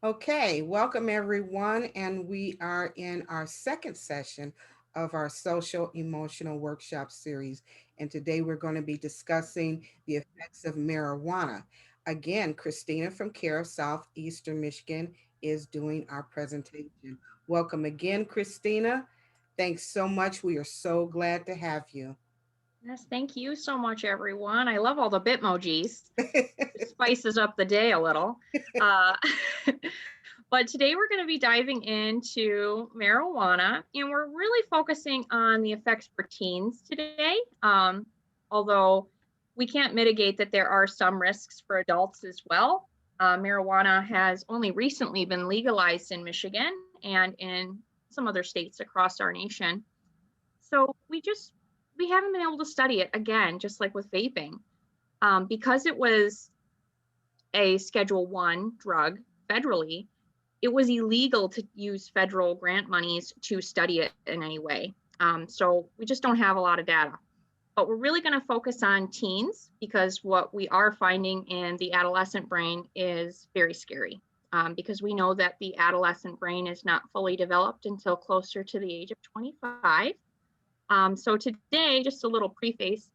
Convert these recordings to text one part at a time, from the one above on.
Okay, welcome everyone, and we are in our second session of our social emotional workshop series. And today we're going to be discussing the effects of marijuana. Again, Christina from Care of Southeastern Michigan is doing our presentation. Welcome again, Christina. Thanks so much. We are so glad to have you. Yes, thank you so much, everyone. I love all the Bitmojis. It spices up the day a little. Uh, but today we're going to be diving into marijuana, and we're really focusing on the effects for teens today. Although we can't mitigate that there are some risks for adults as well. Marijuana has only recently been legalized in Michigan and in some other states across our nation. So we haven't been able to study it again, just like with vaping, because it was a Schedule One drug federally. It was illegal to use federal grant monies to study it in any way. So we just don't have a lot of data. But we're really going to focus on teens because what we are finding in the adolescent brain is very scary. Because we know that the adolescent brain is not fully developed until closer to the age of 25. So today, just a little preface,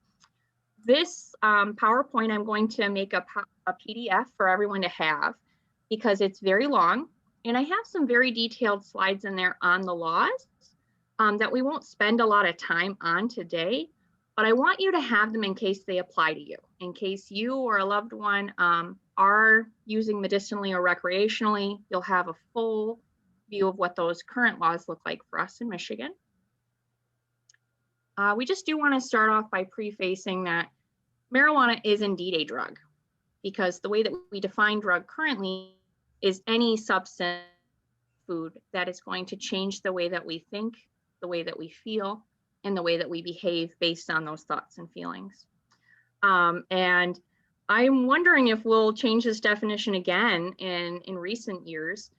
this PowerPoint, I'm going to make a PDF for everyone to have because it's very long. And I have some very detailed slides in there on the laws that we won't spend a lot of time on today, but I want you to have them in case they apply to you, in case you or a loved one are using medicinally or recreationally. You'll have a full view of what those current laws look like for us in Michigan. We just do want to start off by prefacing that marijuana is indeed a drug because the way that we define drug currently is any substance food that is going to change the way that we think, the way that we feel, and the way that we behave based on those thoughts and feelings. And I'm wondering if we'll change this definition again in recent years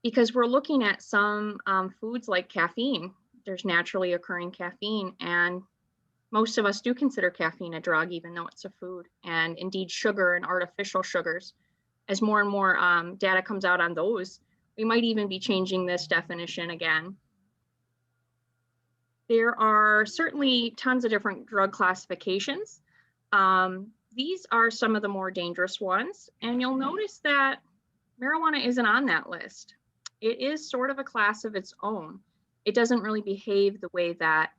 because we're looking at some foods like caffeine. There's naturally occurring caffeine, and most of us do consider caffeine a drug, even though it's a food, and indeed sugar and artificial sugars. As more and more data comes out on those, we might even be changing this definition again. There are certainly tons of different drug classifications. These are some of the more dangerous ones, and you'll notice that marijuana isn't on that list. It is sort of a class of its own. It doesn't really behave the way that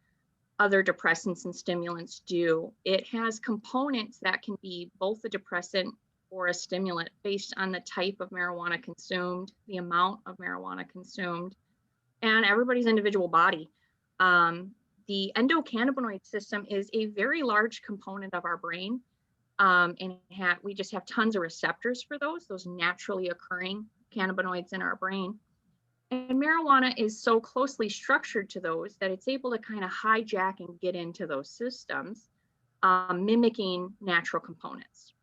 other depressants and stimulants do. It has components that can be both a depressant or a stimulant based on the type of marijuana consumed, the amount of marijuana consumed, and everybody's individual body. The endocannabinoid system is a very large component of our brain. And we just have tons of receptors for those naturally occurring cannabinoids in our brain. And marijuana is so closely structured to those that it's able to kind of hijack and get into those systems, mimicking natural components.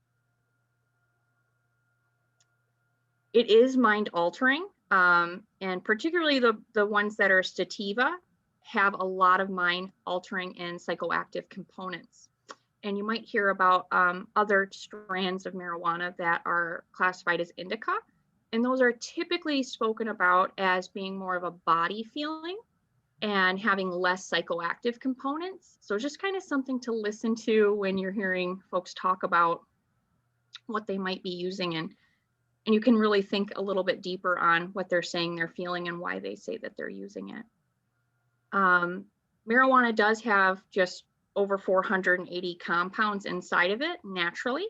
It is mind altering, and particularly the ones that are sativa have a lot of mind altering and psychoactive components. And you might hear about other strands of marijuana that are classified as indica. And those are typically spoken about as being more of a body feeling and having less psychoactive components. So just kind of something to listen to when you're hearing folks talk about what they might be using, and you can really think a little bit deeper on what they're saying they're feeling and why they say that they're using it. Marijuana does have just over 480 compounds inside of it naturally.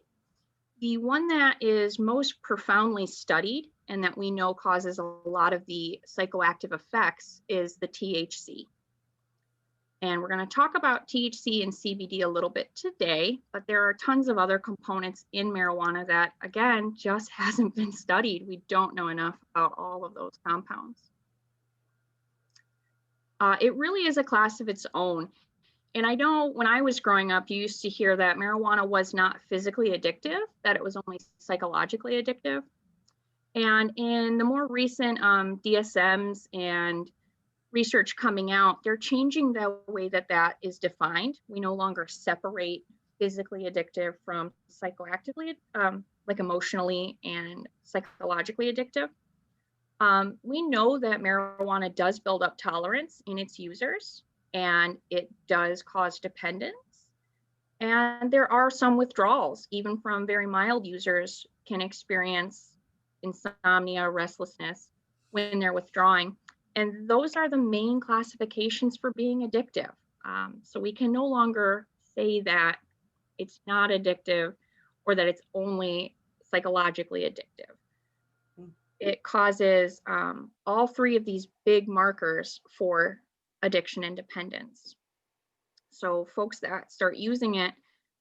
The one that is most profoundly studied and that we know causes a lot of the psychoactive effects is the THC. And we're going to talk about THC and CBD a little bit today, but there are tons of other components in marijuana that, again, just hasn't been studied. We don't know enough about all of those compounds. It really is a class of its own. And I know when I was growing up, you used to hear that marijuana was not physically addictive, that it was only psychologically addictive. And in the more recent DSMs and research coming out, they're changing the way that that is defined. We no longer separate physically addictive from psychoactively, like emotionally and psychologically addictive. We know that marijuana does build up tolerance in its users, and it does cause dependence. And there are some withdrawals, even from very mild users can experience insomnia, restlessness when they're withdrawing. And those are the main classifications for being addictive. So we can no longer say that it's not addictive or that it's only psychologically addictive. Mm. It causes all three of these big markers for addiction and dependence. So folks that start using it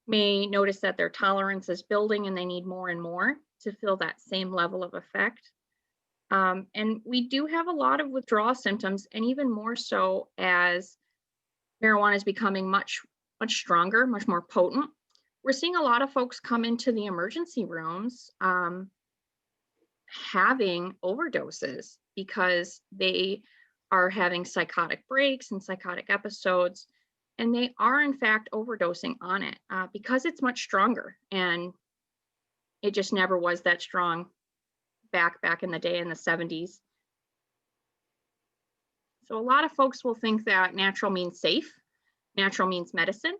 may notice that their tolerance is building and they need more and more to feel that same level of effect. And we do have a lot of withdrawal symptoms, and even more so as marijuana is becoming much stronger, much more potent. We're seeing a lot of folks come into the emergency rooms having overdoses because they are having psychotic breaks and psychotic episodes, and they are in fact overdosing on it because it's much stronger, and it just never was that strong back in the day in the 70s. So a lot of folks will think that natural means safe, natural means medicine,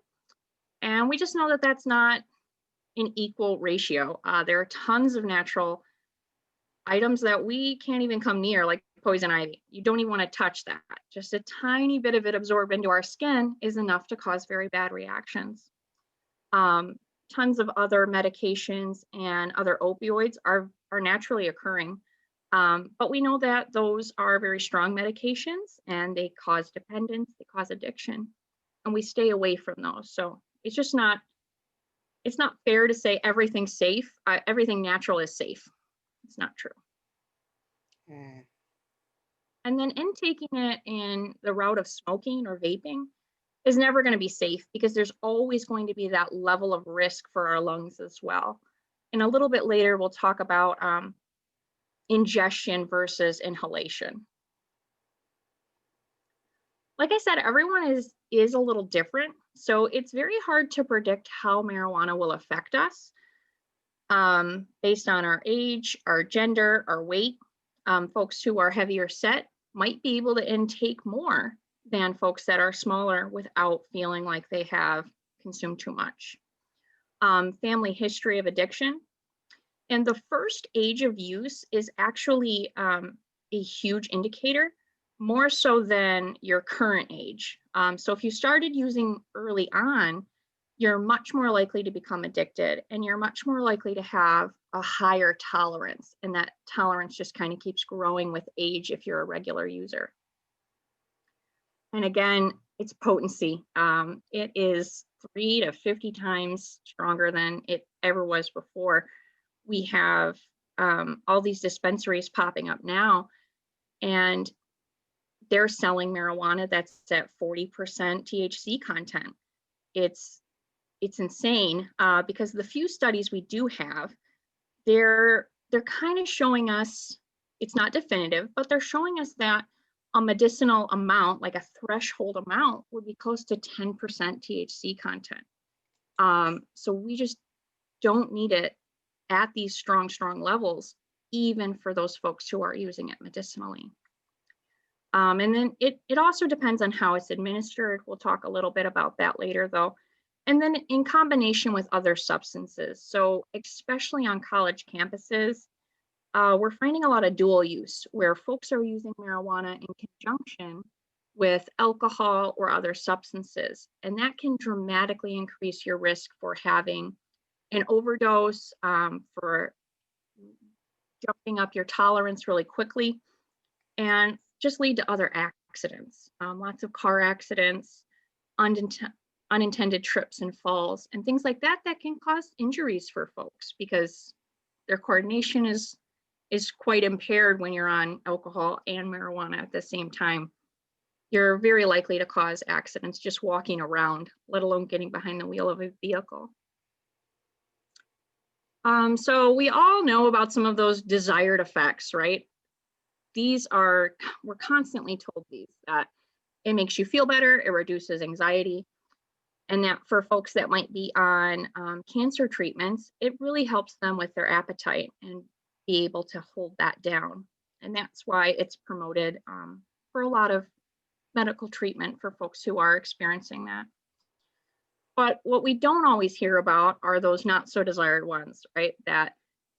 and we just know that that's not an equal ratio. There are tons of natural items that we can't even come near, like poison ivy. You don't even want to touch that. Just a tiny bit of it absorbed into our skin is enough to cause very bad reactions. Tons of other medications and other opioids are naturally occurring. But we know that those are very strong medications and they cause dependence, they cause addiction, and we stay away from those. So it's just not, it's not fair to say everything's safe. Everything natural is safe. It's not true. Yeah. And then intaking it in the route of smoking or vaping is never going to be safe because there's always going to be that level of risk for our lungs as well. And a little bit later, we'll talk about ingestion versus inhalation. Like I said, everyone is a little different. So it's very hard to predict how marijuana will affect us based on our age, our gender, our weight. Folks who are heavier set might be able to intake more than folks that are smaller without feeling like they have consumed too much. Family history of addiction. And the first age of use is actually a huge indicator, more so than your current age. So if you started using early on, you're much more likely to become addicted, and you're much more likely to have a higher tolerance. And that tolerance just kind of keeps growing with age if you're a regular user. And again, it's potency. It is 3 to 50 times stronger than it ever was before. We have all these dispensaries popping up now, and they're selling marijuana that's at 40% THC content. It's insane because the few studies we do have, they're kind of showing us, it's not definitive, but they're showing us that a medicinal amount, like a threshold amount, would be close to 10% THC content. So we just don't need it at these strong levels, even for those folks who are using it medicinally. And then it also depends on how it's administered. We'll talk a little bit about that later though. And then in combination with other substances. So especially on college campuses, we're finding a lot of dual use where folks are using marijuana in conjunction with alcohol or other substances. And that can dramatically increase your risk for having an overdose, for jumping up your tolerance really quickly, and just lead to other accidents. Lots of car accidents, unintended trips and falls, and things like that that can cause injuries for folks because their coordination is quite impaired when you're on alcohol and marijuana at the same time. You're very likely to cause accidents just walking around, let alone getting behind the wheel of a vehicle. So we all know about some of those desired effects, right? We're constantly told these, that it makes you feel better, it reduces anxiety, and that for folks that might be on cancer treatments, it really helps them with their appetite and be able to hold that down. And that's why it's promoted for a lot of medical treatment for folks who are experiencing that. But what we don't always hear about are those not so desired ones, right? That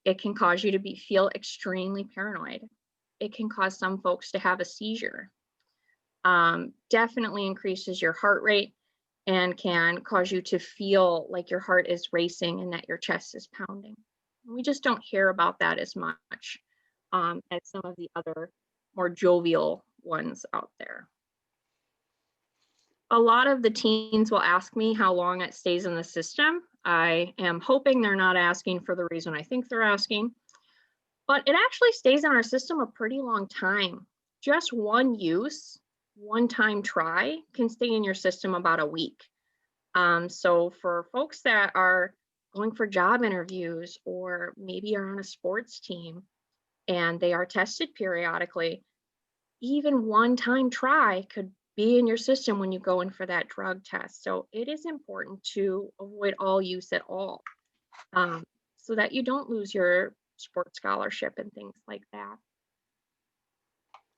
it can cause you to feel extremely paranoid. It can cause some folks to have a seizure. Definitely increases your heart rate and can cause you to feel like your heart is racing and that your chest is pounding. We just don't hear about that as much as some of the other more jovial ones out there. A lot of the teens will ask me how long it stays in the system. I am hoping they're not asking for the reason I think they're asking, but it actually stays in our system a pretty long time. Just one use, one time try can stay in your system about a week. So for folks that are going for job interviews or maybe are on a sports team and they are tested periodically, even one time try could be in your system when you go in for that drug test. So it is important to avoid all use at all, so that you don't lose your sports scholarship and things like that.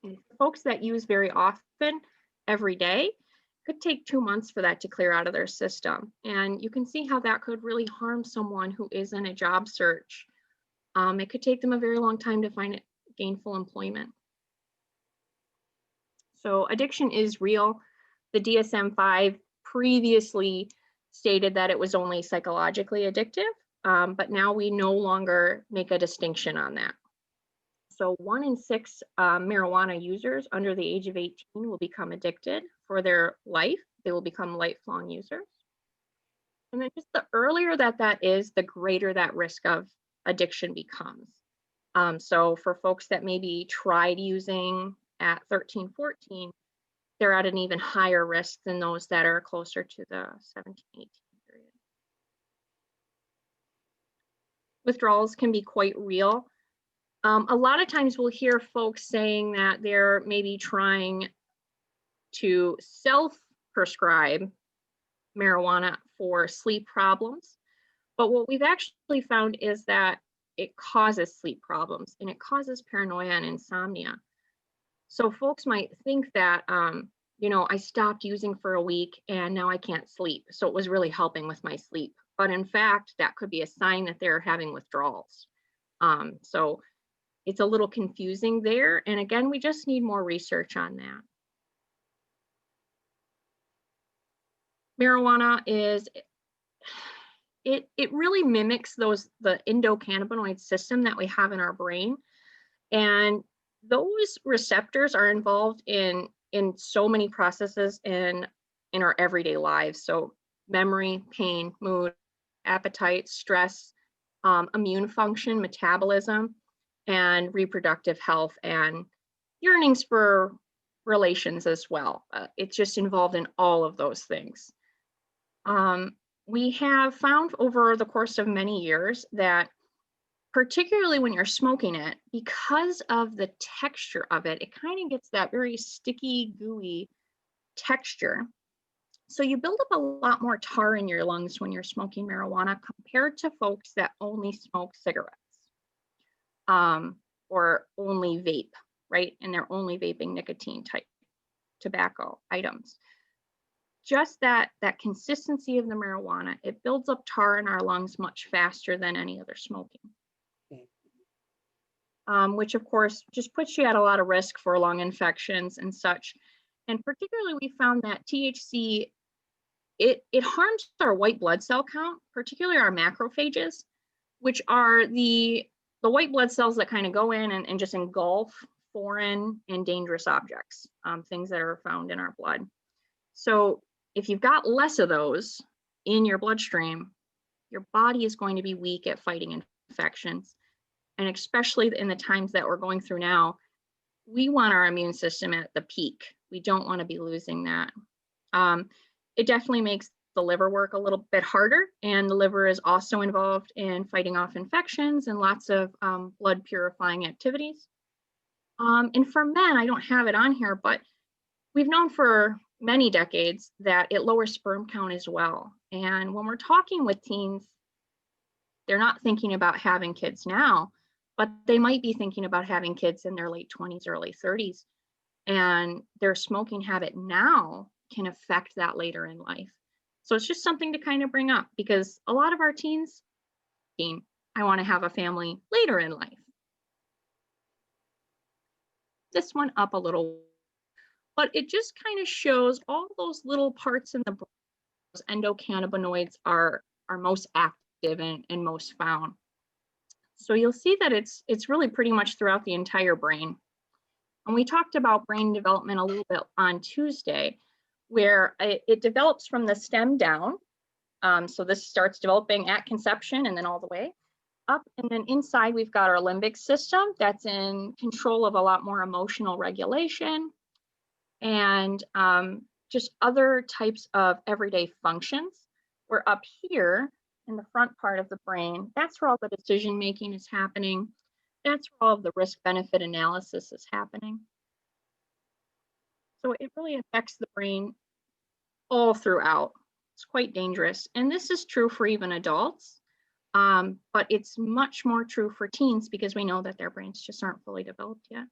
And for folks that use very often, every day, could take 2 months for that to clear out of their system. And you can see how that could really harm someone who is in a job search. It could take them a very long time to find gainful employment. So addiction is real. The DSM-5 previously stated that it was only psychologically addictive, but now we no longer make a distinction on that. So 1 in 6 marijuana users under the age of 18 will become addicted for their life. They will become lifelong users. And then just the earlier that is, the greater that risk of addiction becomes. So for folks that maybe tried using at 13, 14, they're at an even higher risk than those that are closer to the 17, 18 period. Withdrawals can be quite real. A lot of times we'll hear folks saying that they're maybe trying to self-prescribe marijuana for sleep problems. But what we've actually found is that it causes sleep problems and it causes paranoia and insomnia. So folks might think that, I stopped using for a week and now I can't sleep. So it was really helping with my sleep. But in fact, that could be a sign that they're having withdrawals. So it's a little confusing there. And again, we just need more research on that. Marijuana it really mimics the endocannabinoid system that we have in our brain. And those receptors are involved in so many processes in our everyday lives. So memory, pain, mood, appetite, stress, immune function, metabolism, and reproductive health, and yearnings for relations as well. It's just involved in all of those things. We have found over the course of many years that particularly when you're smoking it, because of the texture of it, it kind of gets that very sticky, gooey texture. So you build up a lot more tar in your lungs when you're smoking marijuana compared to folks that only smoke cigarettes or only vape, right? And they're only vaping nicotine type tobacco items. Just that consistency of the marijuana, it builds up tar in our lungs much faster than any other smoking. Which of course just puts you at a lot of risk for lung infections and such. And particularly we found that THC, it harms our white blood cell count, particularly our macrophages, which are the white blood cells that kind of go in and just engulf foreign and dangerous objects, things that are found in our blood. So if you've got less of those in your bloodstream, your body is going to be weak at fighting infections. And especially in the times that we're going through now, we want our immune system at the peak. We don't want to be losing that. It definitely makes the liver work a little bit harder, and the liver is also involved in fighting off infections and lots of blood purifying activities. And for men, I don't have it on here, but we've known for many decades that it lowers sperm count as well. And when we're talking with teens, they're not thinking about having kids now, but they might be thinking about having kids in their late 20s, early 30s, and their smoking habit now can affect that later in life. So it's just something to kind of bring up because a lot of our teens, I want to have a family later in life. This one up a little, but it just kind of shows all those little parts in the brain. Those endocannabinoids are most active and most found. So you'll see that it's really pretty much throughout the entire brain. And we talked about brain development a little bit on Tuesday, where it develops from the stem down. So this starts developing at conception and then all the way up. And then inside, we've got our limbic system that's in control of a lot more emotional regulation and just other types of everyday functions. We're up here in the front part of the brain. That's where all the decision making is happening. That's where all of the risk benefit analysis is happening. So it really affects the brain all throughout. It's quite dangerous. And this is true for even adults, but it's much more true for teens because we know that their brains just aren't fully developed yet.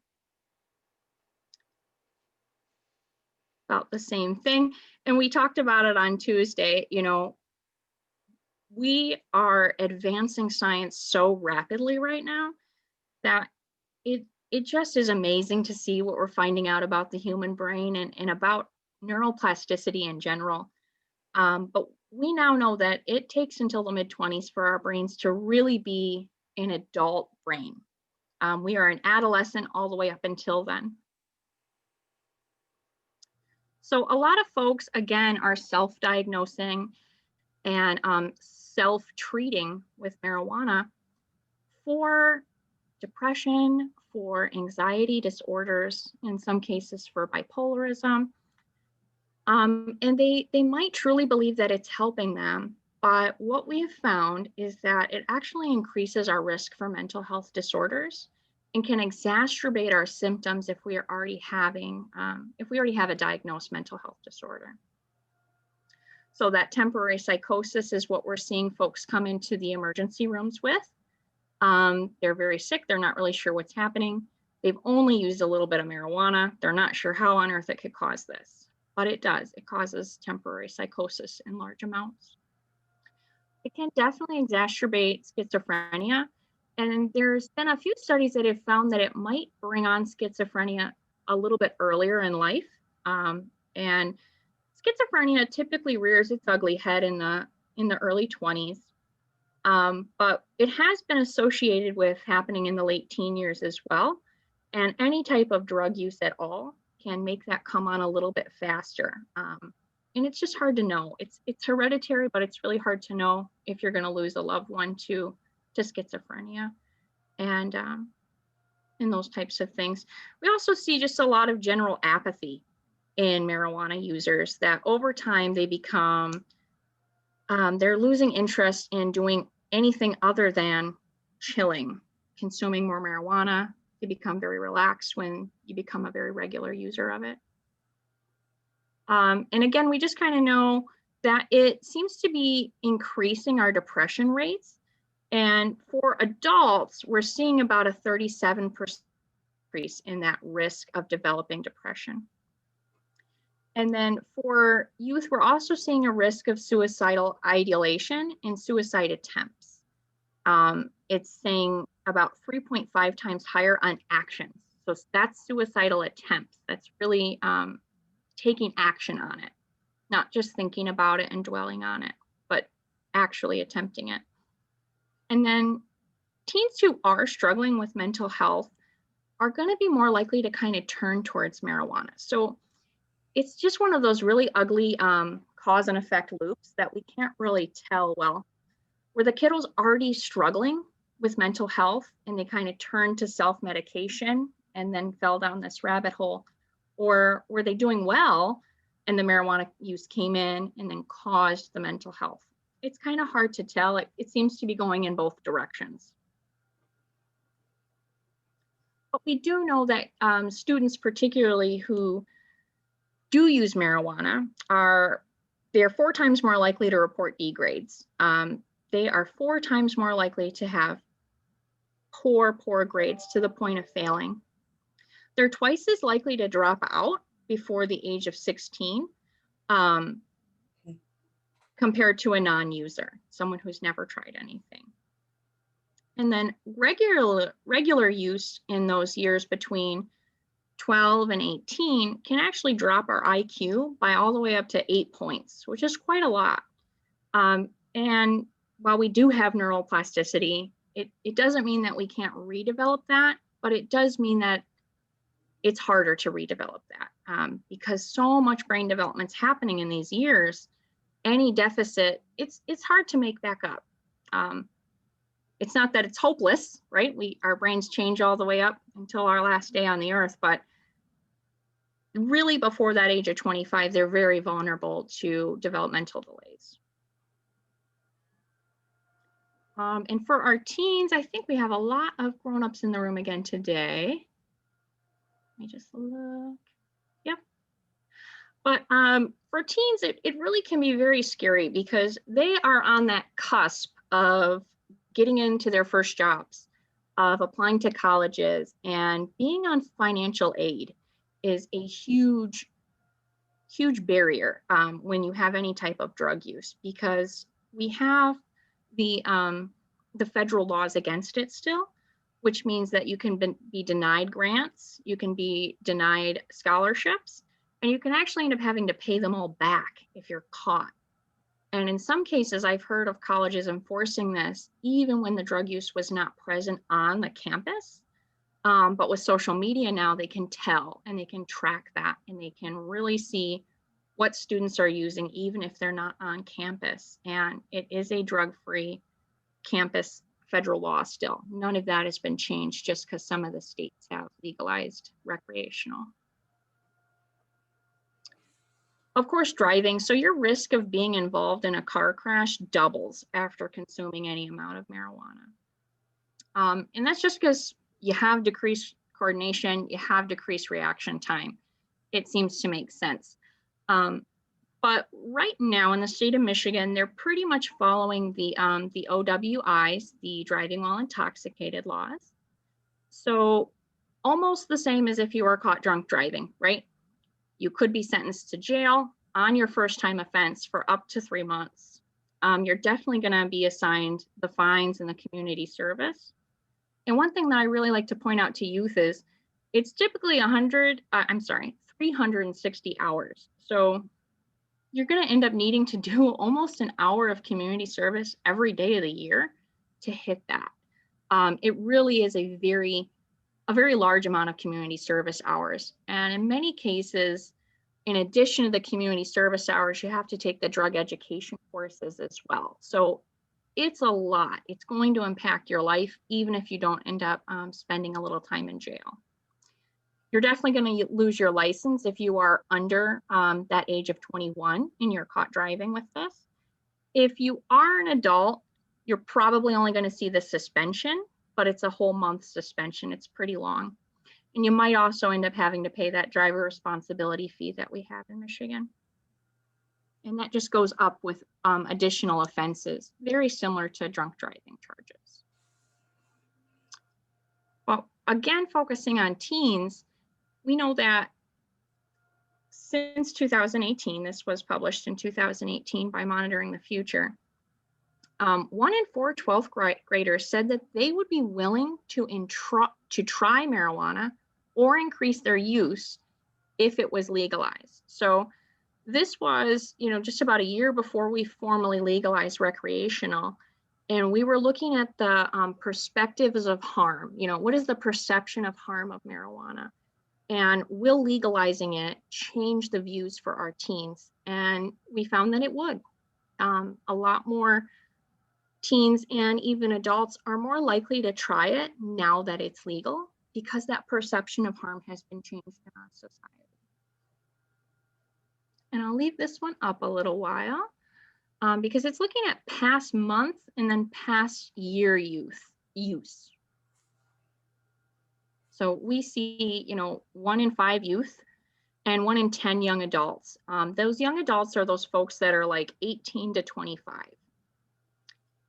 About the same thing. And we talked about it on Tuesday. We are advancing science so rapidly right now that it just is amazing to see what we're finding out about the human brain and about neuroplasticity in general. But we now know that it takes until the mid-20s for our brains to really be an adult brain. We are an adolescent all the way up until then. So a lot of folks, again, are self-diagnosing and self-treating with marijuana for depression, for anxiety disorders, in some cases for bipolarism. And they might truly believe that it's helping them, but what we have found is that it actually increases our risk for mental health disorders and can exacerbate our symptoms if we are already having, if we already have a diagnosed mental health disorder. So that temporary psychosis is what we're seeing folks come into the emergency rooms with. They're very sick. They're not really sure what's happening. They've only used a little bit of marijuana. They're not sure how on earth it could cause this, but it does. It causes temporary psychosis in large amounts. It can definitely exacerbate schizophrenia. And there's been a few studies that have found that it might bring on schizophrenia a little bit earlier in life. And schizophrenia typically rears its ugly head in the early 20s. But it has been associated with happening in the late teen years as well. And any type of drug use at all can make that come on a little bit faster. And it's just hard to know. It's hereditary, but it's really hard to know if you're going to lose a loved one to schizophrenia and those types of things. We also see just a lot of general apathy in marijuana users that over time they become, they're losing interest in doing anything other than chilling, consuming more marijuana. You become very relaxed when you become a very regular user of it. And again, we just kind of know that it seems to be increasing our depression rates. And for adults, we're seeing about a 37% increase in that risk of developing depression. And then for youth, we're also seeing a risk of suicidal ideation and suicide attempts. It's saying about 3.5 times higher on actions. So that's suicidal attempts. That's really taking action on it, not just thinking about it and dwelling on it, but actually attempting it. And then teens who are struggling with mental health are going to be more likely to kind of turn towards marijuana. So it's just one of those really ugly cause and effect loops that we can't really tell well. Were the kiddos already struggling with mental health and they kind of turned to self-medication and then fell down this rabbit hole? Or were they doing well and the marijuana use came in and then caused the mental health? It's kind of hard to tell. It seems to be going in both directions. But we do know that students, particularly who do use marijuana, they're 4 times more likely to report D grades. They are 4 times more likely to have poor grades to the point of failing. They're twice as likely to drop out before the age of 16 compared to a non-user, someone who's never tried anything. And then regular use in those years between 12 and 18 can actually drop our IQ by all the way up to 8 points, which is quite a lot. And while we do have neuroplasticity, it doesn't mean that we can't redevelop that, but it does mean that it's harder to redevelop that because so much brain development's happening in these years. Any deficit, it's hard to make back up. It's not that it's hopeless, right? Our brains change all the way up until our last day on the earth, but really before that age of 25, they're very vulnerable to developmental delays. And for our teens, I think we have a lot of grown-ups in the room again today. Let me just look. Yep. But for teens, it really can be very scary because they are on that cusp of getting into their first jobs, of applying to colleges, and being on financial aid is a huge barrier when you have any type of drug use, because we have the federal laws against it still, which means that you can be denied grants, you can be denied scholarships, and you can actually end up having to pay them all back if you're caught. And in some cases, I've heard of colleges enforcing this even when the drug use was not present on the campus. But with social media now, they can tell and they can track that, and they can really see what students are using, even if they're not on campus. And it is a drug-free campus federal law still. None of that has been changed just because some of the states have legalized recreational. Of course, driving. So your risk of being involved in a car crash doubles after consuming any amount of marijuana. And that's just because you have decreased coordination, you have decreased reaction time. It seems to make sense. But right now in the state of Michigan, they're pretty much following the OWIs, the driving while intoxicated laws. So almost the same as if you were caught drunk driving, right? You could be sentenced to jail on your first time offense for up to 3 months. You're definitely going to be assigned the fines and the community service. And one thing that I really like to point out to youth is it's typically 360 hours. So you're going to end up needing to do almost an hour of community service every day of the year to hit that. It really is a very large amount of community service hours. And in many cases, in addition to the community service hours, you have to take the drug education courses as well. So it's a lot. It's going to impact your life, even if you don't end up spending a little time in jail. You're definitely going to lose your license if you are under that age of 21 and you're caught driving with this. If you are an adult, you're probably only going to see the suspension, but it's a whole month suspension. It's pretty long. And you might also end up having to pay that driver responsibility fee that we have in Michigan. And that just goes up with additional offenses, very similar to drunk driving charges. Well, again, focusing on teens, we know that since 2018, this was published in 2018 by Monitoring the Future, 1 in 4 12th graders said that they would be willing to try marijuana or increase their use if it was legalized. So this was, just about a year before we formally legalized recreational. And we were looking at the perspectives of harm. What is the perception of harm of marijuana? And will legalizing it change the views for our teens? And we found that it would. A lot more teens and even adults are more likely to try it now that it's legal, because that perception of harm has been changed in our society. And I'll leave this one up a little while because it's looking at past month and then past year use. So we see, 1 in 5 youth and 1 in 10 young adults. Those young adults are those folks that are like 18 to 25.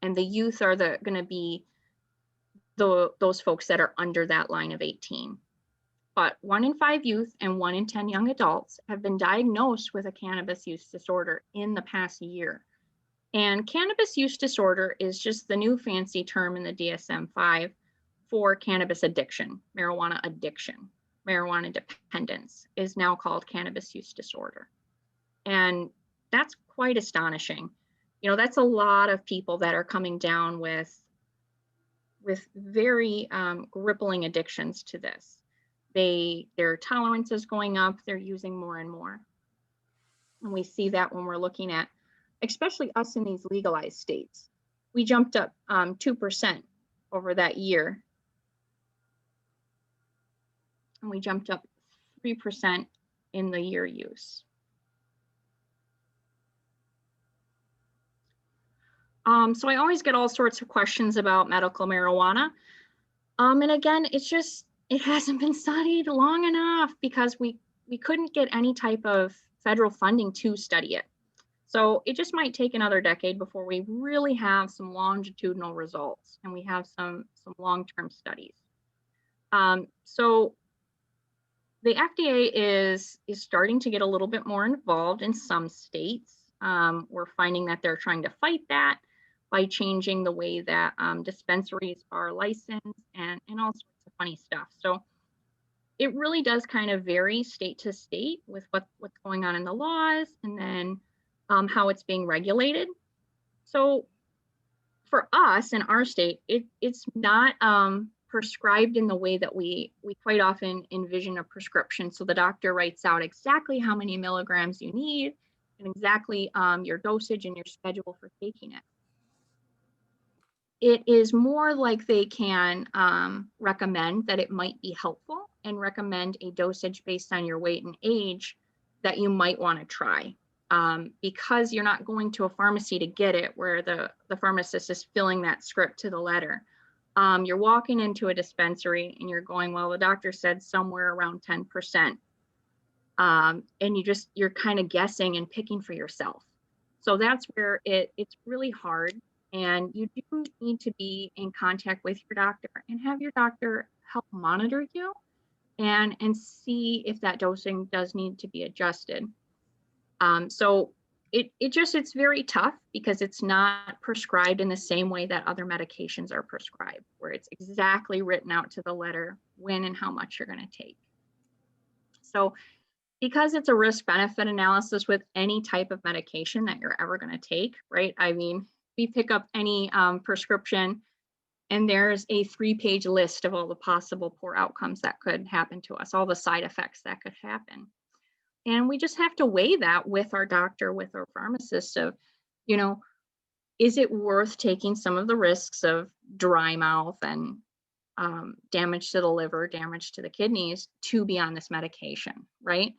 And the youth are going to be those folks that are under that line of 18. But 1 in 5 youth and 1 in 10 young adults have been diagnosed with a cannabis use disorder in the past year. And cannabis use disorder is just the new fancy term in the DSM-5 for cannabis addiction, marijuana addiction. Marijuana dependence is now called cannabis use disorder. And that's quite astonishing. You know, that's a lot of people that are coming down with very crippling addictions to this. Their tolerance is going up, they're using more and more. And we see that when we're looking at, especially us in these legalized states. We jumped up 2% over that year. And we jumped up 3% in the year use. So I always get all sorts of questions about medical marijuana. And again, it hasn't been studied long enough because we couldn't get any type of federal funding to study it. So it just might take another decade before we really have some longitudinal results and we have some long-term studies. So the FDA is starting to get a little bit more involved in some states. We're finding that they're trying to fight that by changing the way that dispensaries are licensed and all sorts of funny stuff. So it really does kind of vary state to state with what's going on in the laws and then how it's being regulated. So for us in our state, it's not prescribed in the way that we quite often envision a prescription. So the doctor writes out exactly how many milligrams you need and exactly your dosage and your schedule for taking it. It is more like they can recommend that it might be helpful and recommend a dosage based on your weight and age that you might want to try. Because you're not going to a pharmacy to get it where the pharmacist is filling that script to the letter. You're walking into a dispensary and you're going, well, the doctor said somewhere around 10%. And you're kind of guessing and picking for yourself. So that's where it's really hard. And you do need to be in contact with your doctor and have your doctor help monitor you and see if that dosing does need to be adjusted. So it's very tough because it's not prescribed in the same way that other medications are prescribed, where it's exactly written out to the letter when and how much you're going to take. So because it's a risk benefit analysis with any type of medication that you're ever going to take, right? I mean, we pick up any prescription and there's a 3-page list of all the possible poor outcomes that could happen to us, all the side effects that could happen. And we just have to weigh that with our doctor, with our pharmacist of, you know, is it worth taking some of the risks of dry mouth and damage to the liver, damage to the kidneys to be on this medication, right?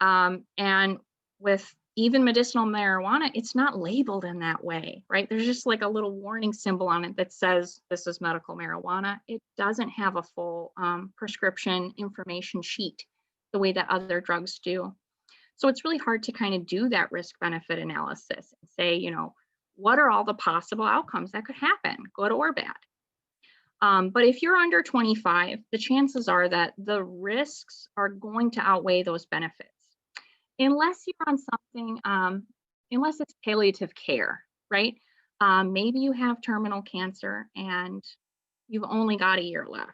And with even medicinal marijuana, it's not labeled in that way, right? There's just like a little warning symbol on it that says this is medical marijuana. It doesn't have a full prescription information sheet the way that other drugs do. So it's really hard to kind of do that risk benefit analysis and say, you know, what are all the possible outcomes that could happen, good or bad? But if you're under 25, the chances are that the risks are going to outweigh those benefits. Unless you're on something, unless it's palliative care, right? Maybe you have terminal cancer and you've only got a year left.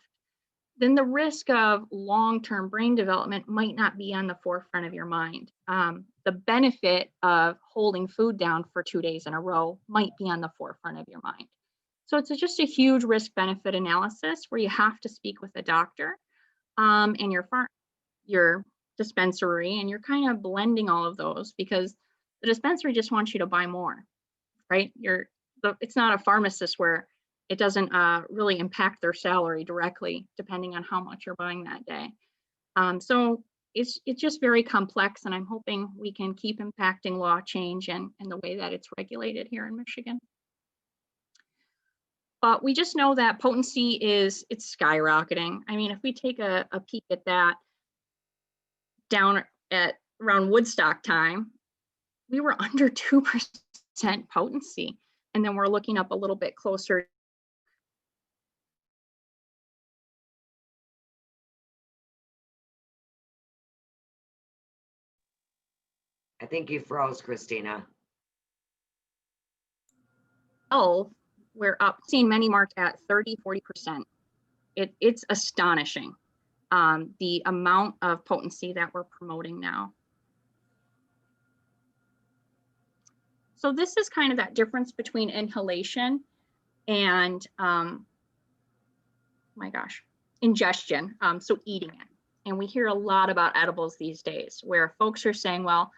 Then the risk of long-term brain development might not be on the forefront of your mind. The benefit of holding food down for 2 days in a row might be on the forefront of your mind. So it's just a huge risk-benefit analysis where you have to speak with a doctor and your dispensary, and you're kind of blending all of those because the dispensary just wants you to buy more, right? It's not a pharmacist where it doesn't really impact their salary directly, depending on how much you're buying that day. So it's just very complex, and I'm hoping we can keep impacting law change and the way that it's regulated here in Michigan. But we just know that potency it's skyrocketing. I mean, if we take a peek at that down at around Woodstock time, we were under 2% potency. And then we're looking up a little bit closer I think you froze, Christina. Oh, we're up, seeing many marked at 30-40%. It's astonishing, the amount of potency that we're promoting now. So this is kind of that difference between inhalation and, my gosh, ingestion, so eating it. And we hear a lot about edibles these days where folks are saying, well,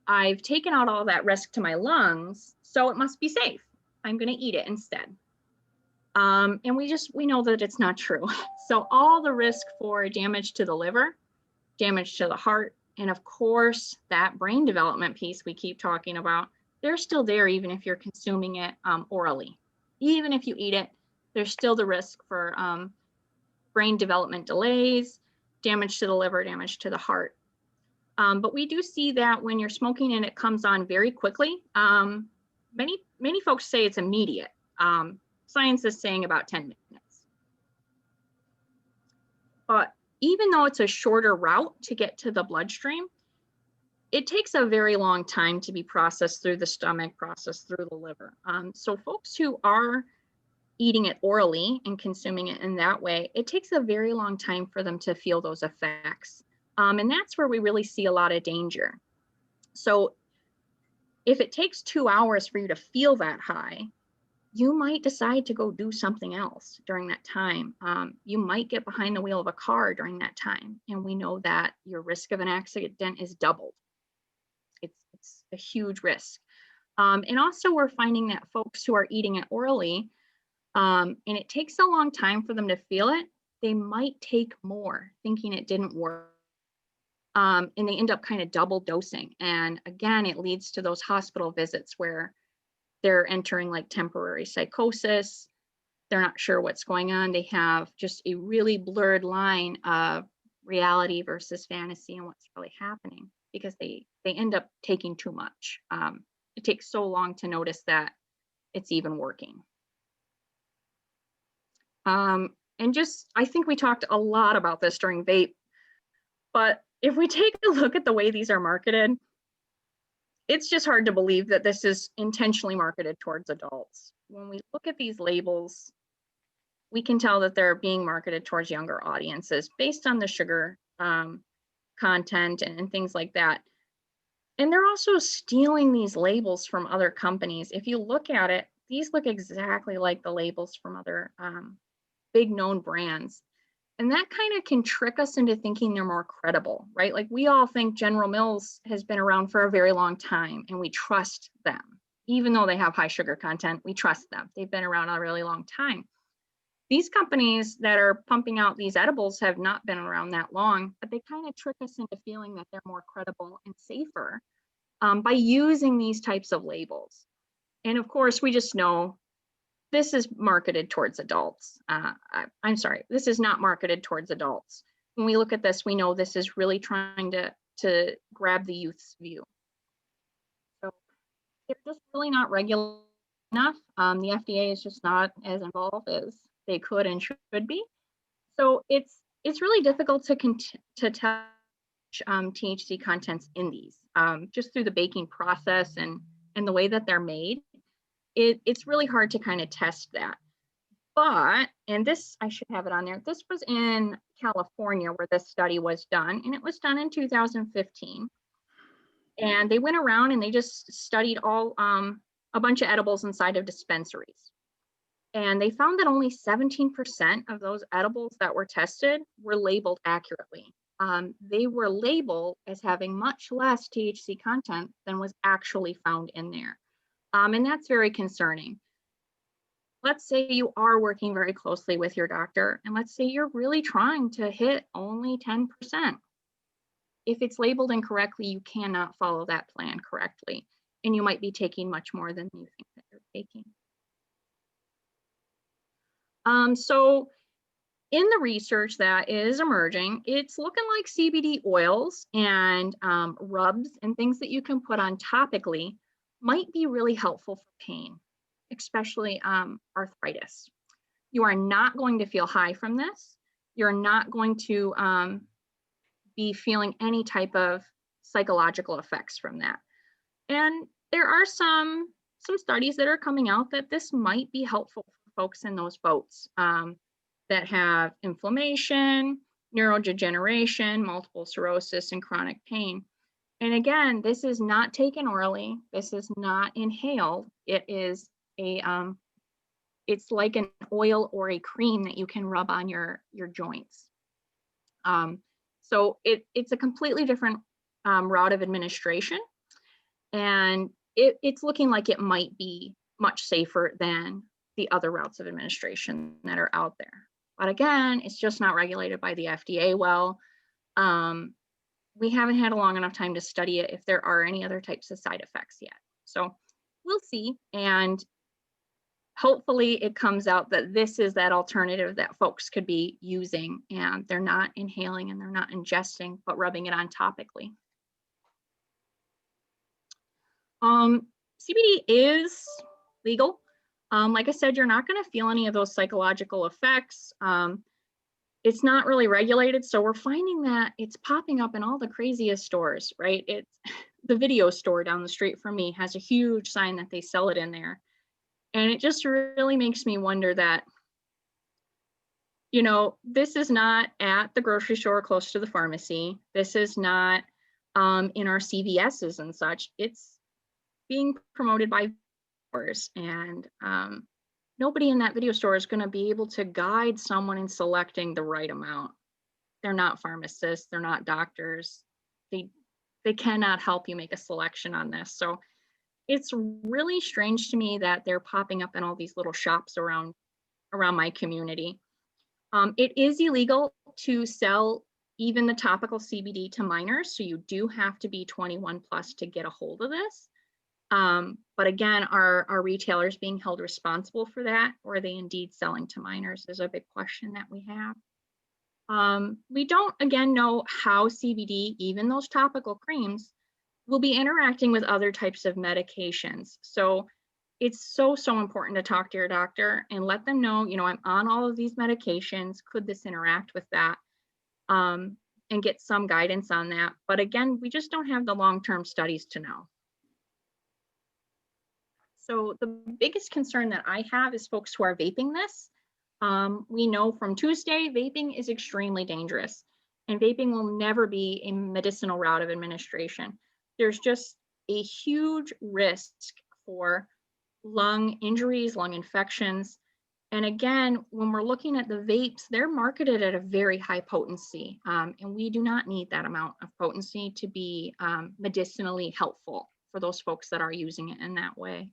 I've taken out all that risk to my lungs, so it must be safe. I'm going to eat it instead. And we know that it's not true. So all the risk for damage to the liver, damage to the heart, and of course, that brain development piece we keep talking about, they're still there even if you're consuming it orally. Even if you eat it, there's still the risk for brain development delays, damage to the liver, damage to the heart. But we do see that when you're smoking and it comes on very quickly, many folks say it's immediate. Science is saying about 10 minutes. But even though it's a shorter route to get to the bloodstream, it takes a very long time to be processed through the stomach, processed through the liver. So folks who are eating it orally and consuming it in that way, it takes a very long time for them to feel those effects. And that's where we really see a lot of danger. So if it takes 2 hours for you to feel that high, you might decide to go do something else during that time. You might get behind the wheel of a car during that time. And we know that your risk of an accident is doubled. It's a huge risk. And also we're finding that folks who are eating it orally, and it takes a long time for them to feel it, they might take more thinking it didn't work. And they end up kind of double dosing. And again, it leads to those hospital visits where they're entering like temporary psychosis. They're not sure what's going on. They have just a really blurred line of reality versus fantasy and what's really happening because they end up taking too much. It takes so long to notice that it's even working. And just, I think we talked a lot about this during vape, but if we take a look at the way these are marketed, it's just hard to believe that this is intentionally marketed towards adults. When we look at these labels, we can tell that they're being marketed towards younger audiences based on the sugar content and things like that. And they're also stealing these labels from other companies. If you look at it, these look exactly like the labels from other big known brands. And that kind of can trick us into thinking they're more credible, right? Like we all think General Mills has been around for a very long time and we trust them. Even though they have high sugar content, we trust them. They've been around a really long time. These companies that are pumping out these edibles have not been around that long, but they kind of trick us into feeling that they're more credible and safer by using these types of labels. And of course, we just know this is marketed towards adults. I'm sorry, this is not marketed towards adults. When we look at this, we know this is really trying to grab the youth's view. So they're just really not regular enough. The FDA is just not as involved as they could and should be. So it's really difficult to tell THC contents in these, just through the baking process and the way that they're made. It's really hard to kind of test that. But, and this, I should have it on there, this was in California where this study was done, and it was done in 2015. And they went around and they just studied all a bunch of edibles inside of dispensaries. And they found that only 17% of those edibles that were tested were labeled accurately. They were labeled as having much less THC content than was actually found in there. And that's very concerning. Let's say you are working very closely with your doctor, and let's say you're really trying to hit only 10%. If it's labeled incorrectly, you cannot follow that plan correctly, and you might be taking much more than you think that you're taking. So in the research that is emerging, it's looking like CBD oils and rubs and things that you can put on topically might be really helpful for pain, especially arthritis. You are not going to feel high from this. You're not going to be feeling any type of psychological effects from that. And there are some studies that are coming out that this might be helpful for folks in those boats that have inflammation, neurodegeneration, multiple sclerosis, and chronic pain. And again, this is not taken orally. This is not inhaled. It is it's like an oil or a cream that you can rub on your joints. So it's a completely different route of administration, and it's looking like it might be much safer than the other routes of administration that are out there. But again, it's just not regulated by the FDA well. We haven't had a long enough time to study it if there are any other types of side effects yet. So we'll see. And hopefully it comes out that this is that alternative that folks could be using, and they're not inhaling and they're not ingesting, but rubbing it on topically. CBD is legal. Like I said, you're not going to feel any of those psychological effects. It's not really regulated, so we're finding that it's popping up in all the craziest stores, right? It's the video store down the street from me has a huge sign that they sell it in there. And it just really makes me wonder that, this is not at the grocery store close to the pharmacy. This is not in our CVS's and such. It's being promoted by stores, and nobody in that video store is going to be able to guide someone in selecting the right amount. They're not pharmacists. They're not doctors. They cannot help you make a selection on this. So it's really strange to me that they're popping up in all these little shops around my community. It is illegal to sell even the topical CBD to minors, so you do have to be 21 plus to get a hold of this. But again, are retailers being held responsible for that, or are they indeed selling to minors, is a big question that we have. We don't, again, know how CBD, even those topical creams, will be interacting with other types of medications. So it's so important to talk to your doctor and let them know, I'm on all of these medications. Could this interact with that? And get some guidance on that. But again, we just don't have the long-term studies to know. So the biggest concern that I have is folks who are vaping this. We know from Tuesday, vaping is extremely dangerous, and vaping will never be a medicinal route of administration. There's just a huge risk for lung injuries, lung infections. And again, when we're looking at the vapes, they're marketed at a very high potency, and we do not need that amount of potency to be medicinally helpful for those folks that are using it in that way.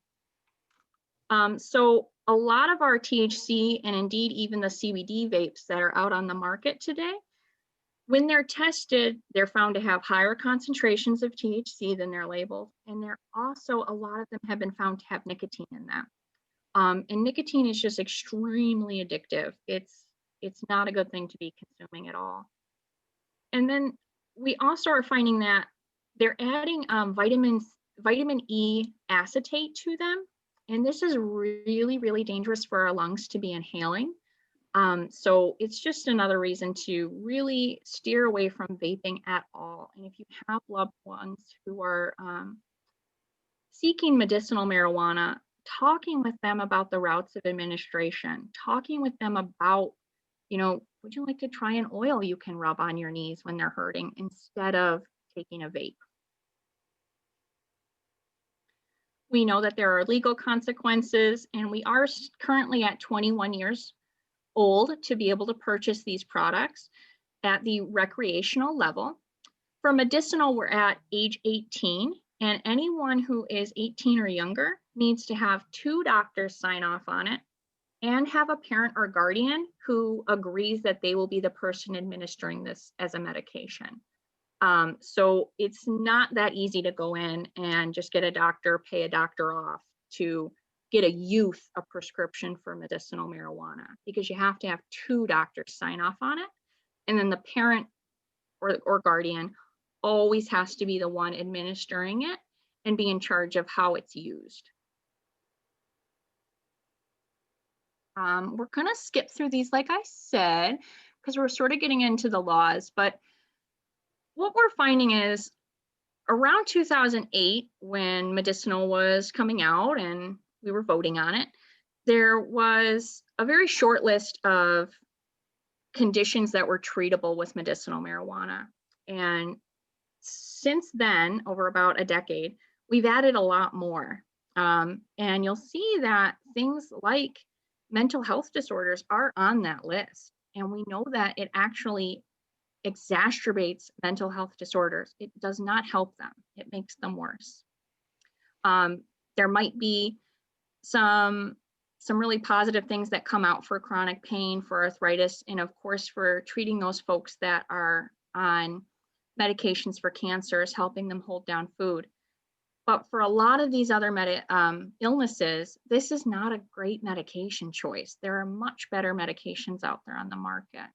So a lot of our THC, and indeed even the CBD vapes that are out on the market today, when they're tested, they're found to have higher concentrations of THC than they're labeled. And they're also, a lot of them have been found to have nicotine in them. And nicotine is just extremely addictive. It's not a good thing to be consuming at all. And then we also are finding that they're adding vitamin E acetate to them. And this is really, really dangerous for our lungs to be inhaling. So it's just another reason to really steer away from vaping at all. And if you have loved ones who are seeking medicinal marijuana, talking with them about the routes of administration, talking with them about, would you like to try an oil you can rub on your knees when they're hurting instead of taking a vape? We know that there are legal consequences, and we are currently at 21 years old to be able to purchase these products at the recreational level. For medicinal, we're at age 18, and anyone who is 18 or younger needs to have 2 doctors sign off on it and have a parent or guardian who agrees that they will be the person administering this as a medication. So it's not that easy to go in and just get a doctor, pay a doctor off to get a prescription for medicinal marijuana, because you have to have 2 doctors sign off on it. And then the parent or guardian always has to be the one administering it and be in charge of how it's used. We're going to skip through these, like I said, because we're sort of getting into the laws, but what we're finding is around 2008, when Medicinal was coming out and we were voting on it, there was a very short list of conditions that were treatable with medicinal marijuana. And since then, over about a decade, we've added a lot more. And you'll see that things like mental health disorders are on that list. And we know that it actually exacerbates mental health disorders. It does not help them. It makes them worse. There might be some really positive things that come out for chronic pain, for arthritis, and of course for treating those folks that are on medications for cancers, helping them hold down food. But for a lot of these other illnesses, this is not a great medication choice. There are much better medications out there on the market.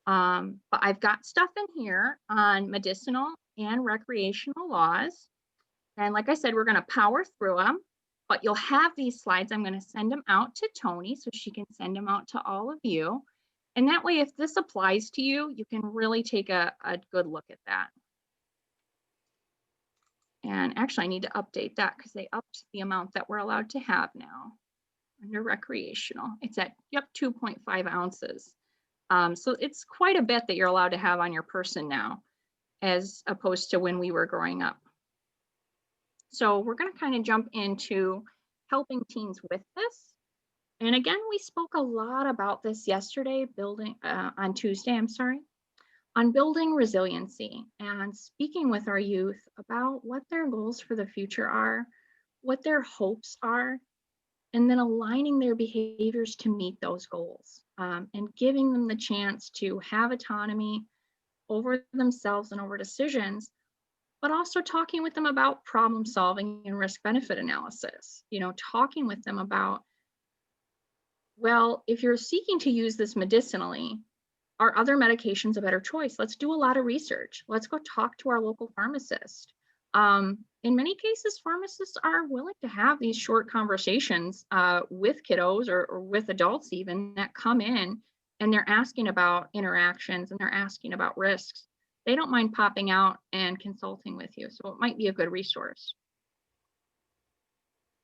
But I've got stuff in here on medicinal and recreational laws. And like I said, we're going to power through them, but you'll have these slides. I'm going to send them out to Toni so she can send them out to all of you. And that way, if this applies to you, you can really take a good look at that. And actually, I need to update that because they upped the amount that we're allowed to have now under recreational. It's at, 2.5 ounces. So it's quite a bit that you're allowed to have on your person now, as opposed to when we were growing up. So we're going to kind of jump into helping teens with this. And again, we spoke a lot about this yesterday, on Tuesday, on building resiliency and speaking with our youth about what their goals for the future are, what their hopes are, and then aligning their behaviors to meet those goals, and giving them the chance to have autonomy over themselves and over decisions, but also talking with them about problem solving and risk benefit analysis, talking with them about, well, if you're seeking to use this medicinally, are other medications a better choice? Let's do a lot of research. Let's go talk to our local pharmacist. In many cases, pharmacists are willing to have these short conversations with kiddos or with adults even that come in and they're asking about interactions and they're asking about risks. They don't mind popping out and consulting with you. So it might be a good resource.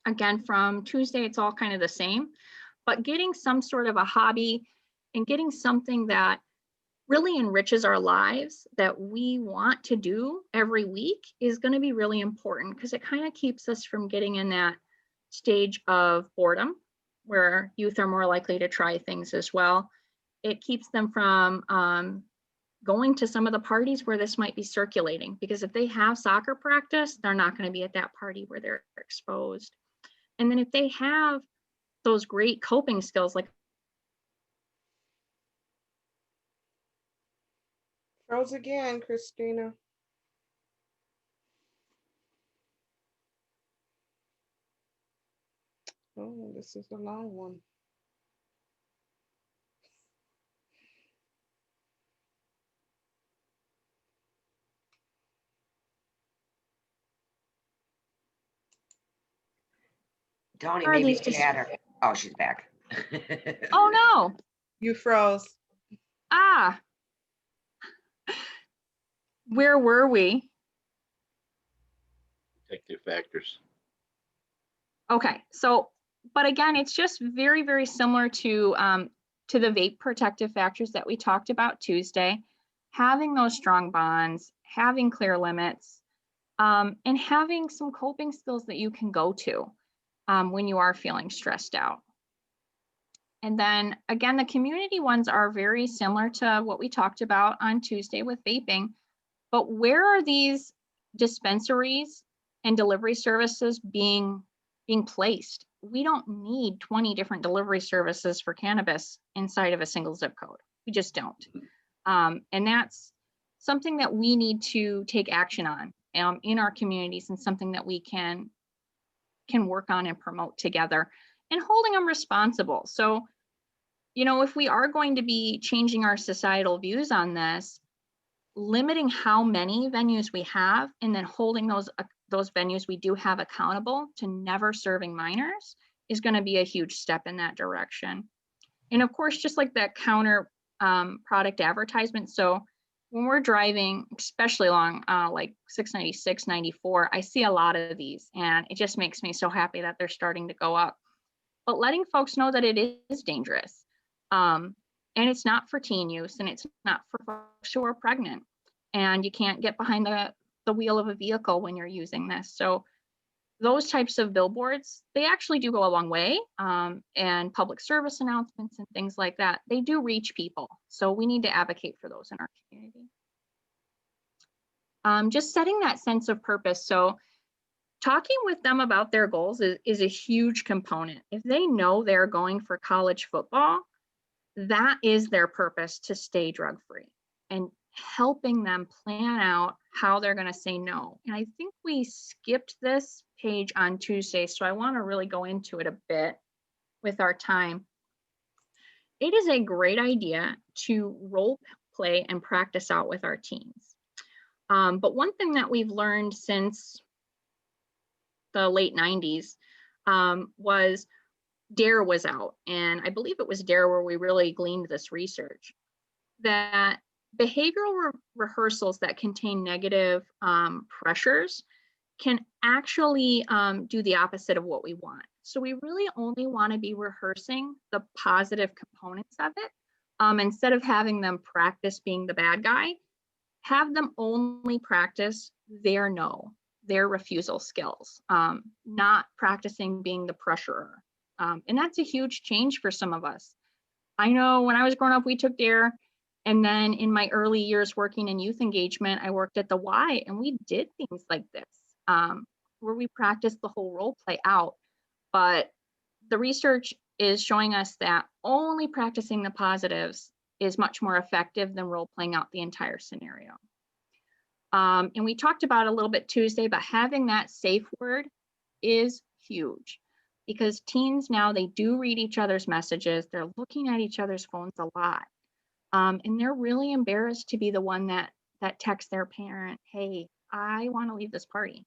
Again, from Tuesday, it's all kind of the same, but getting some sort of a hobby and getting something that really enriches our lives that we want to do every week is going to be really important, because it kind of keeps us from getting in that stage of boredom where youth are more likely to try things as well. It keeps them from going to some of the parties where this might be circulating, because if they have soccer practice, they're not going to be at that party where they're exposed. And then if they have those great coping skills, like Froze again, Christina. Oh, this is a long one. Toni, are maybe these you had her. Oh, she's back. oh no, You froze. where were we? Protective factors. Okay, so, but again, it's just very, very similar to the vape protective factors that we talked about Tuesday. Having those strong bonds, having clear limits, and having some coping skills that you can go to when you are feeling stressed out. And then again, the community ones are very similar to what we talked about on Tuesday with vaping, but where are these dispensaries and delivery services being placed? We don't need 20 different delivery services for cannabis inside of a single zip code. We just don't. And that's something that we need to take action on in our communities, and something that we can work on and promote together, and holding them responsible. So, if we are going to be changing our societal views on this, limiting how many venues we have, and then holding those venues we do have accountable to never serving minors is going to be a huge step in that direction. And of course, just like that counter product advertisement. So when we're driving, especially along like 696, 94, I see a lot of these, and it just makes me so happy that they're starting to go up. But letting folks know that it is dangerous. Um, and it's not for teen use, and it's not for folks who are pregnant. And you can't get behind the wheel of a vehicle when you're using this. So those types of billboards, they actually do go a long way. And public service announcements and things like that, they do reach people. So we need to advocate for those in our community. Just setting that sense of purpose. So talking with them about their goals is a huge component. If they know they're going for college football, that is their purpose, to stay drug free, and helping them plan out how they're going to say no. And I think we skipped this page on Tuesday, so I want to really go into it a bit with our time. It is a great idea to role play and practice out with our teens. But one thing that we've learned since the late 90s was DARE was out. And I believe it was DARE where we really gleaned this research that behavioral rehearsals that contain negative pressures can actually do the opposite of what we want. So we really only want to be rehearsing the positive components of it. Instead of having them practice being the bad guy, have them only practice their no, their refusal skills, not practicing being the pressurer. And that's a huge change for some of us. I know when I was growing up, we took DARE. And then in my early years working in youth engagement, I worked at the Y, and we did things like this, where we practiced the whole role play out. But the research is showing us that only practicing the positives is much more effective than role playing out the entire scenario. And we talked about it a little bit Tuesday, but having that safe word is huge, because teens now, they do read each other's messages. They're looking at each other's phones a lot. And they're really embarrassed to be the one that texts their parent, hey, I want to leave this party.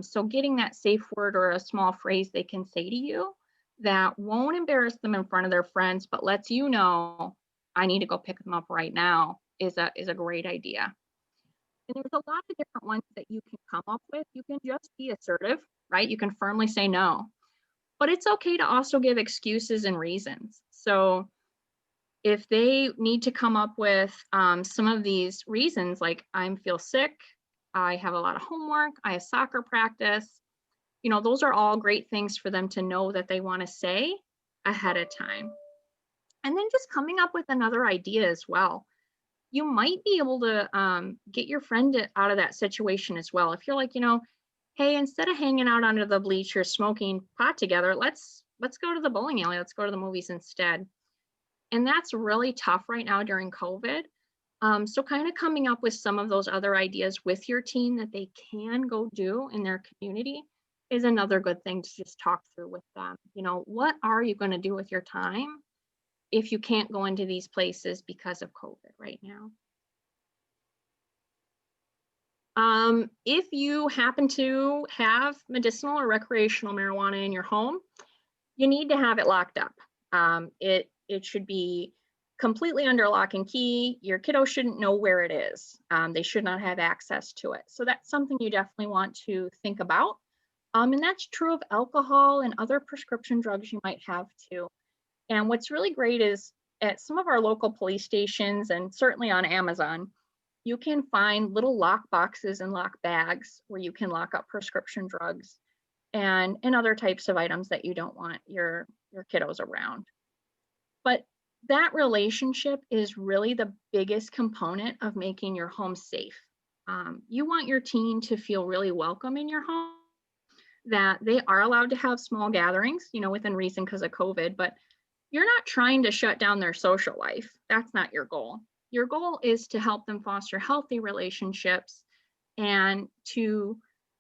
So getting that safe word or a small phrase they can say to you that won't embarrass them in front of their friends, but lets you know, I need to go pick them up right now, is a great idea. And there's a lot of different ones that you can come up with. You can just be assertive, right? You can firmly say no, but it's okay to also give excuses and reasons. So if they need to come up with some of these reasons, like I feel sick, I have a lot of homework, I have soccer practice, those are all great things for them to know that they want to say ahead of time. And then just coming up with another idea as well. You might be able to get your friend out of that situation as well. If you're like, hey, instead of hanging out under the bleachers smoking pot together, let's go to the bowling alley, let's go to the movies instead. And that's really tough right now during COVID. So kind of coming up with some of those other ideas with your teen that they can go do in their community is another good thing to just talk through with them. What are you going to do with your time if you can't go into these places because of COVID right now? If you happen to have medicinal or recreational marijuana in your home, you need to have it locked up. It should be completely under lock and key. Your kiddo shouldn't know where it is. They should not have access to it. So that's something you definitely want to think about. And that's true of alcohol and other prescription drugs you might have too. And what's really great is at some of our local police stations, and certainly on Amazon, you can find little lock boxes and lock bags where you can lock up prescription drugs and other types of items that you don't want your kiddos around. But that relationship is really the biggest component of making your home safe. You want your teen to feel really welcome in your home, that they are allowed to have small gatherings, within reason because of COVID, but you're not trying to shut down their social life. That's not your goal. Your goal is to help them foster healthy relationships and to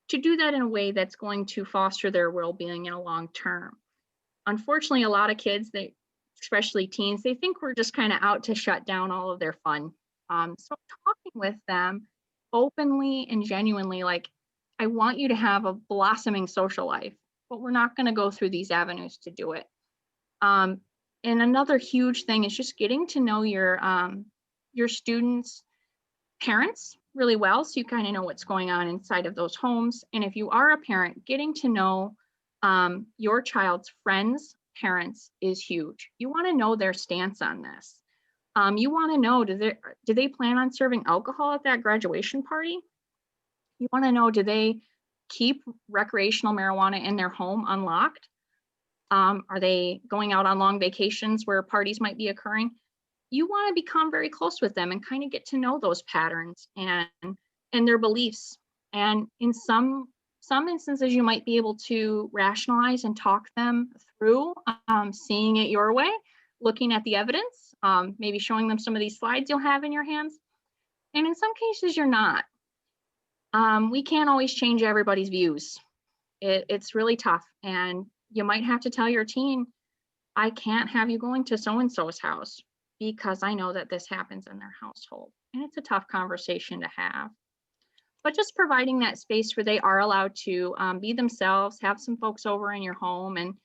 do that in a way that's going to foster their well-being in a long term. Unfortunately, a lot of kids, especially teens, they think we're just kind of out to shut down all of their fun. So talking with them openly and genuinely, like, I want you to have a blossoming social life, but we're not going to go through these avenues to do it. And another huge thing is just getting to know your students parents really well, so you kind of know what's going on inside of those homes. And if you are a parent, getting to know your child's friends, parents is huge. You want to know their stance on this. You want to know, do they plan on serving alcohol at that graduation party? You want to know, do they keep recreational marijuana in their home unlocked? Are they going out on long vacations where parties might be occurring? You want to become very close with them and kind of get to know those patterns and their beliefs. And in some instances, you might be able to rationalize and talk them through seeing it your way, looking at the evidence, maybe showing them some of these slides you'll have in your hands. And in some cases, you're not. We can't always change everybody's views. It's really tough. And you might have to tell your teen, I can't have you going to so-and-so's house because I know that this happens in their household. And it's a tough conversation to have. But just providing that space where they are allowed to be themselves, have some folks over in your home and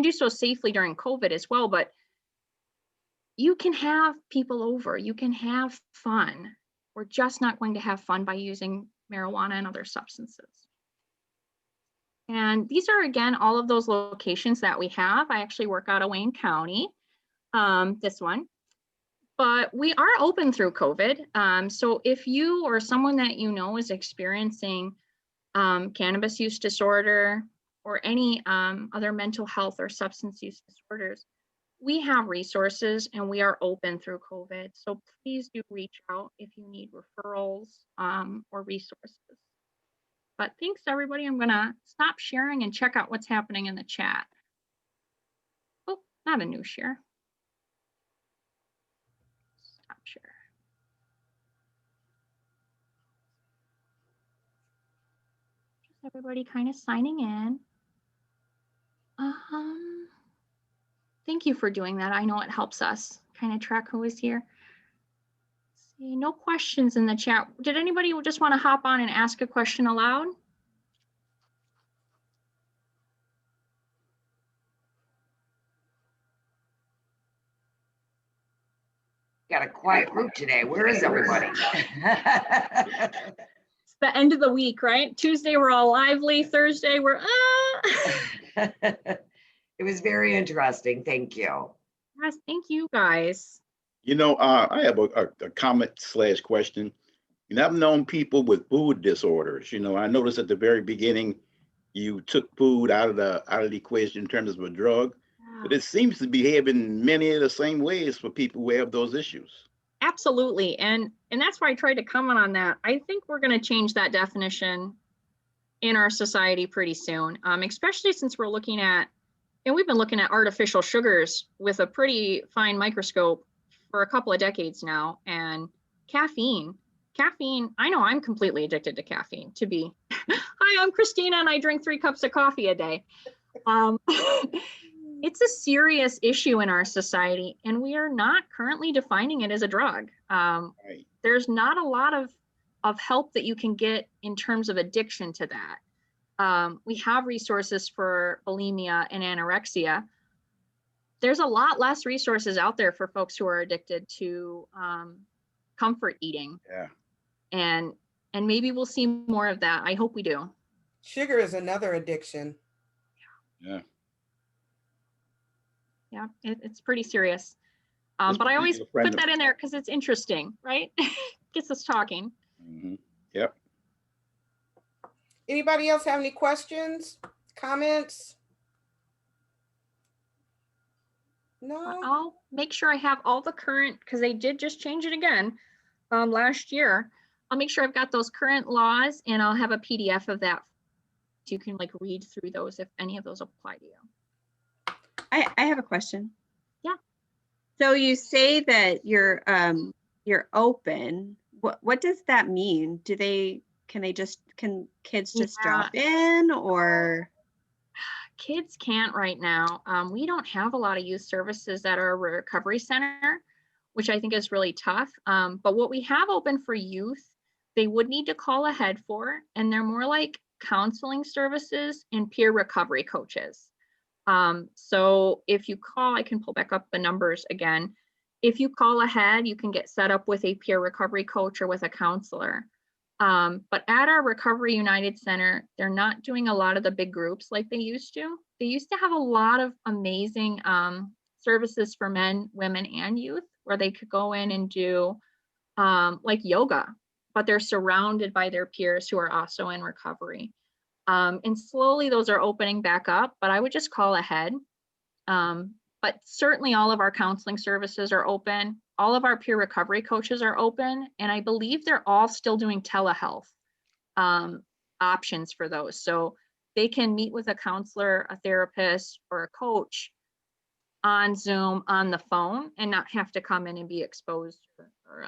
do so safely during COVID as well. But you can have people over, you can have fun. We're just not going to have fun by using marijuana and other substances. And these are, again, all of those locations that we have. I actually work out of Wayne County, this one. But we are open through COVID. So if you or someone that you know is experiencing cannabis use disorder or any other mental health or substance use disorders, we have resources and we are open through COVID. So please do reach out if you need referrals or resources. But thanks, everybody. I'm going to stop sharing and check out what's happening in the chat. Oh, I have a new share. Stop share. Just everybody kind of signing in. Thank you for doing that. I know it helps us kind of track who is here. See, no questions in the chat. Did anybody just want to hop on and ask a question aloud? Got a quiet group today. Where is everybody? It's the end of the week, right? Tuesday, we're all lively. Thursday, we're It was very interesting. Thank you. Yes, thank you guys. You know, I have a comment/question. You know, I've known people with food disorders. You know, I noticed at the very beginning, you took food out of the equation in terms of a drug, but it seems to behave in many of the same ways for people who have those issues. Absolutely, and that's why I tried to comment on that. I think we're going to change that definition in our society pretty soon, especially since we're looking at, and we've been looking at artificial sugars with a pretty fine microscope for a couple of decades now. And caffeine, I know I'm completely addicted to caffeine to be, hi, I'm Christina and I drink 3 cups of coffee a day. It's a serious issue in our society and we are not currently defining it as a drug. Right. There's not a lot of help that you can get in terms of addiction to that. We have resources for bulimia and anorexia. There's a lot less resources out there for folks who are addicted to comfort eating. Yeah. And maybe we'll see more of that. I hope we do. Sugar is another addiction. Yeah. Yeah, it's pretty serious. But I always put that in there because it's interesting, right? Gets us talking. Mm-hmm. Yep. Anybody else have any questions, comments? No. I'll make sure I have all the current, because they did just change it again last year. I'll make sure I've got those current laws and I'll have a PDF of that so you can like read through those if any of those apply to you. I have a question. Yeah. So you say that you're open. What does that mean? Can kids just drop in or? Kids can't right now. We don't have a lot of youth services at our recovery center, which I think is really tough. But what we have open for youth, they would need to call ahead for, and they're more like counseling services and peer recovery coaches. So if you call, I can pull back up the numbers again. if you call ahead, you can get set up with a peer recovery coach or with a counselor. But at our Recovery United Center, they're not doing a lot of the big groups like they used to. They used to have a lot of amazing services for men, women, and youth, where they could go in and do like yoga, but they're surrounded by their peers who are also in recovery. And slowly those are opening back up, but I would just call ahead. But certainly all of our counseling services are open. All of our peer recovery coaches are open. And I believe they're all still doing telehealth options for those. So they can meet with a counselor, a therapist, or a coach on Zoom, on the phone, and not have to come in and be exposed or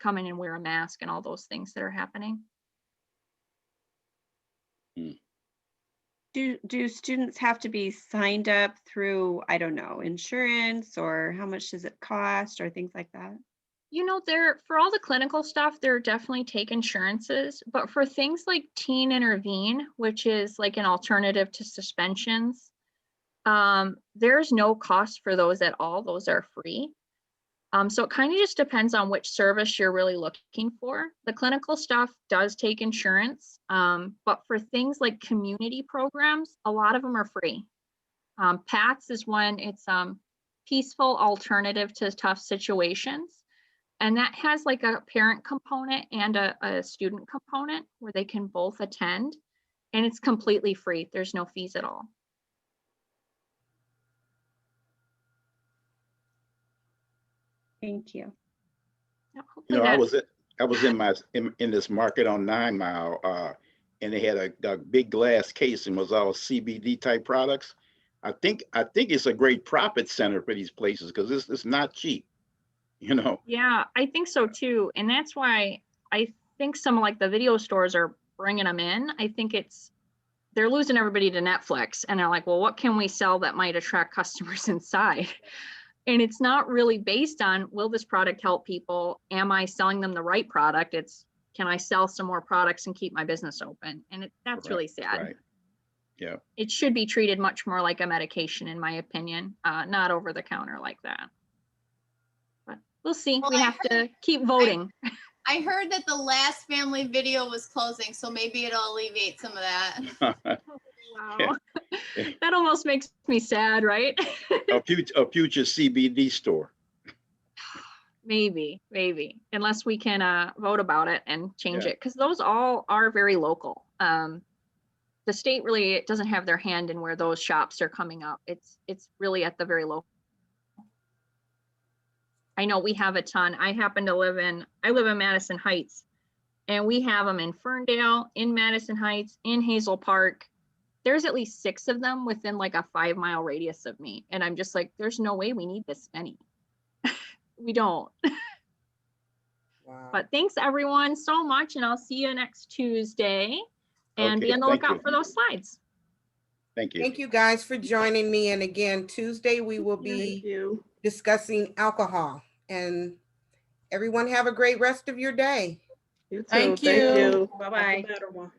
come in and wear a mask and all those things that are happening. Do students have to be signed up through, I don't know, insurance, or how much does it cost, or things like that? You know, for all the clinical stuff, they're definitely take insurances, but for things like Teen Intervene, which is like an alternative to suspensions, there's no cost for those at all. Those are free. So it kind of just depends on which service you're really looking for. The clinical stuff does take insurance, but for things like community programs, a lot of them are free. PATS is one, it's peaceful alternative to tough situations. And that has like a parent component and a student component where they can both attend, and it's completely free. There's no fees at all. Thank you. Yeah, You know, hopefully I was in this market on 9 Mile, and they had a big glass case and was all CBD type products. I think it's a great profit center for these places because it's not cheap, you know. Yeah, I think so too. And that's why I think some like the video stores are bringing them in. I think they're losing everybody to Netflix, and they're like, well, what can we sell that might attract customers inside? And it's not really based on, will this product help people? Am I selling them the right product? It's, can I sell some more products and keep my business open? And that's really sad. Right. Yeah. It should be treated much more like a medication, in my opinion, not over the counter like that. But we'll see. Well, we have to keep voting. I heard that the last family video was closing, so maybe it'll alleviate some of that. Wow. That almost makes me sad, right? a future CBD store. Maybe, unless we can vote about it and change Yeah. it, because those all are very local. The state really doesn't have their hand in where those shops are coming up. It's really at the very local. I know we have a ton. I live in Madison Heights, and we have them in Ferndale, in Madison Heights, in Hazel Park. There's at least 6 of them within like a 5-mile radius of me. And I'm just like, there's no way we need this many. We don't. Wow. But thanks everyone so much. And I'll see you next Tuesday. And Okay, be on the thank lookout you. for those slides. Thank you. Thank you guys for joining me. And again, Tuesday we will be discussing alcohol. And everyone have a great rest of your day. You too. Thank Thank you. you. Bye-bye. Better one.